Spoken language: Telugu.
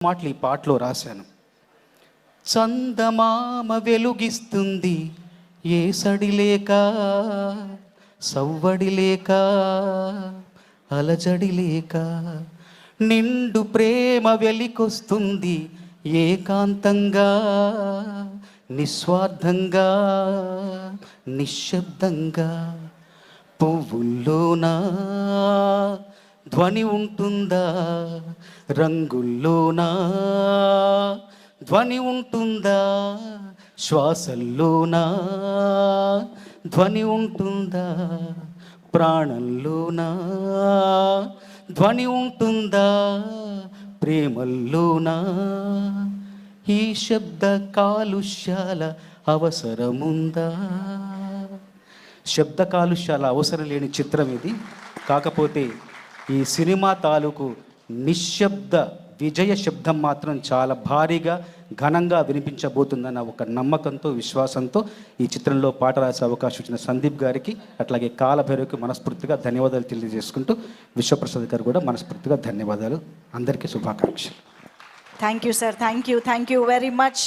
మాటలు ఈ పాటలో రాశాను. చందమామ వెలుగిస్తుంది ఏ సడి లేక, సవ్వడి లేక, అలజడి లేక, నిండు ప్రేమ వెలికొస్తుంది ఏకాంతంగా, నిస్వార్థంగా, నిశ్శబ్దంగా. పువ్వుల్లోనా ధ్వని ఉంటుందా, రంగుల్లోనా ధ్వని ఉంటుందా, శ్వాసల్లోనా ధ్వని ఉంటుందా, ప్రాణంలోనా ధ్వని ఉంటుందా, ప్రేమల్లోనా ఈ శబ్ద కాలుష్యాల అవసరముందా? శబ్ద కాలుష్యాల అవసరం లేని చిత్రం ఇది. కాకపోతే ఈ సినిమా తాలూకు నిశ్శబ్ద విజయ శబ్దం మాత్రం చాలా భారీగా ఘనంగా వినిపించబోతుందన్న ఒక నమ్మకంతో, విశ్వాసంతో ఈ చిత్రంలో పాట రాసే అవకాశం ఇచ్చిన సందీప్ గారికి, అట్లాగే కాలభైరవికి మనస్ఫూర్తిగా ధన్యవాదాలు తెలియజేసుకుంటూ, విశ్వప్రసాద్ గారు కూడా మనస్ఫూర్తిగా ధన్యవాదాలు. అందరికీ శుభాకాంక్షలు. Thank you sir, thank you very much.